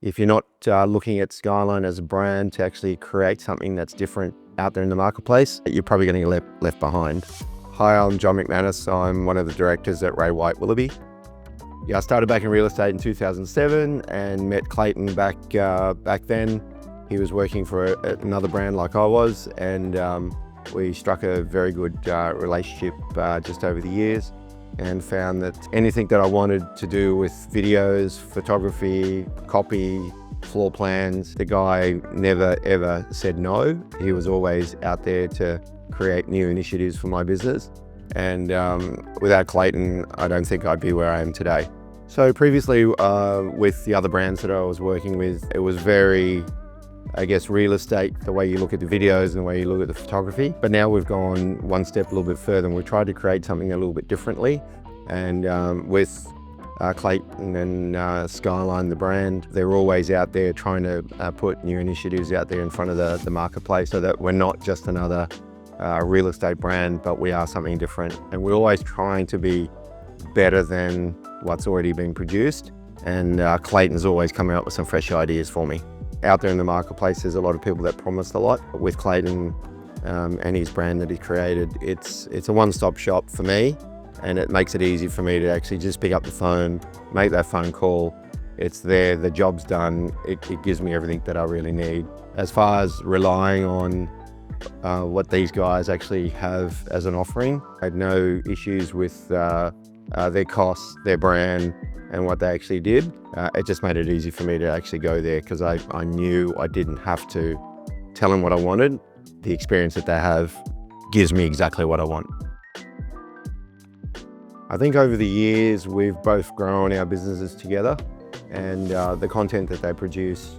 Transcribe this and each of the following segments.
If you're not looking at Skyline as a brand to actually create something that's different out there in the marketplace, you're probably going to get left behind. Hi, I'm John McManus. I'm one of the directors at Ray White Willoughby. Yeah, I started back in real estate in 2007 and met Clayton back then. He was working for another brand like I was, and we struck a very good relationship just over the years, and found that anything that I wanted to do with videos, photography, copy, floor plans, the guy never ever said no. He was always out there to create new initiatives for my business. And without Clayton, I don't think I'd be where I am today. So previously with the other brands that I was working with, it was very, I guess, real estate, the way you look at the videos and the way you look at the photography. But now we've gone one step a little bit further, and we've tried to create something a little bit differently. And with Clayton and Skyline, the brand, they're always out there trying to put new initiatives out there in front of the marketplace, so that we're not just another real estate brand, but we are something different. And we're always trying to be better than what's already been produced. And Clayton's always coming up with some fresh ideas for me. Out there in the marketplace, there's a lot of people that promised a lot. With Clayton and his brand that he created, it's a one-stop shop for me, and it makes it easy for me to actually just pick up the phone, make that phone call. It's there, the job's done. It gives me everything that I really need. As far as relying on what these guys actually have as an offering, I had no issues with their costs, their brand, and what they actually did. It just made it easy for me to actually go there, because I knew I didn't have to tell them what I wanted. The experience that they have gives me exactly what I want. I think over the years, we've both grown our businesses together, and the content that they produce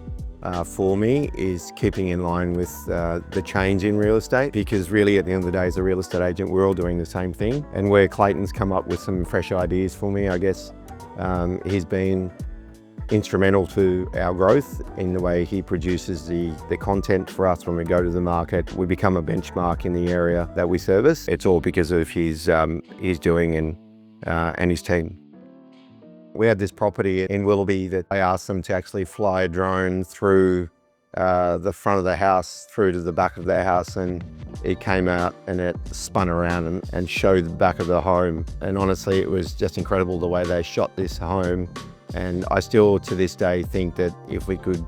for me is keeping in line with the change in real estate, because really at the end of the day, as a real estate agent, we're all doing the same thing. And where Clayton's come up with some fresh ideas for me, I guess he's been instrumental to our growth in the way he produces the content for us when we go to the market. We become a benchmark in the area that we service. It's all because of his doing and his team. We had this property in Willoughby that I asked them to actually fly a drone through the front of the house through to the back of their house, and it came out and it spun around and showed the back of the home. And honestly, it was just incredible the way they shot this home. And I still to this day think that if we could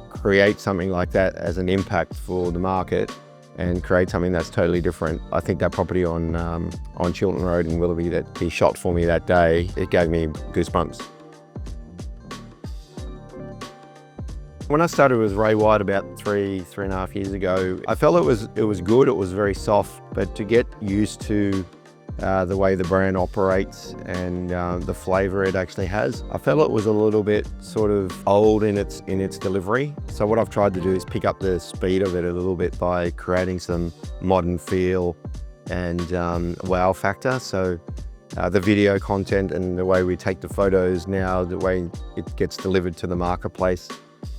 create something like that as an impact for the market and create something that's totally different, I think that property on Chiltern Road in Willoughby that he shot for me that day, it gave me goosebumps. When I started with Ray White about three and a half years ago, I felt it was good, it was very soft, but to get used to the way the brand operates and the flavor it actually has, I felt it was a little bit sort of old in its delivery. So what I've tried to do is pick up the speed of it a little bit by creating some modern feel and wow factor. So the video content and the way we take the photos now, the way it gets delivered to the marketplace,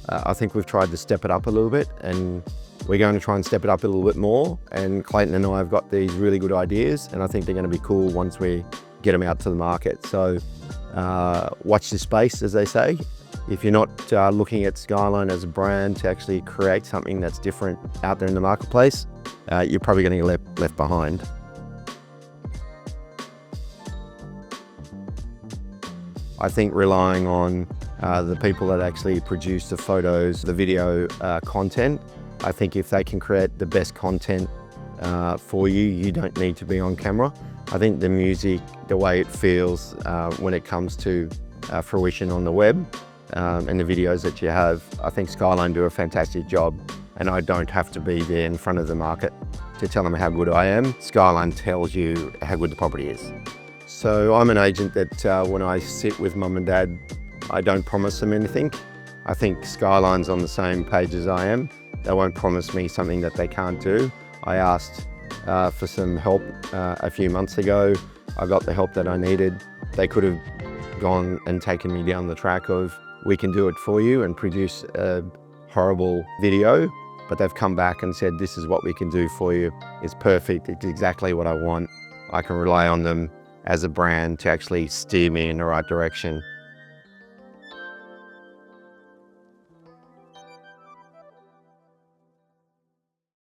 I think we've tried to step it up a little bit, and we're going to try and step it up a little bit more. And Clayton and I have got these really good ideas, and I think they're going to be cool once we get them out to the market. So watch this space, as they say. If you're not looking at Skyline as a brand to actually create something that's different out there in the marketplace, you're probably going to get left behind. I think relying on the people that actually produce the photos, the video content, I think if they can create the best content for you, you don't need to be on camera. I think the music, the way it feels when it comes to fruition on the web and the videos that you have, I think Skyline do a fantastic job, and I don't have to be there in front of the market to tell them how good I am. Skyline tells you how good the property is. So I'm an agent that when I sit with mum and dad, I don't promise them anything. I think Skyline's on the same page as I am. They won't promise me something that they can't do. I asked for some help a few months ago. I got the help that I needed. They could have gone and taken me down the track of, we can do it for you, and produce a horrible video, but they've come back and said, this is what we can do for you. It's perfect, it's exactly what I want. I can rely on them as a brand to actually steer me in the right direction.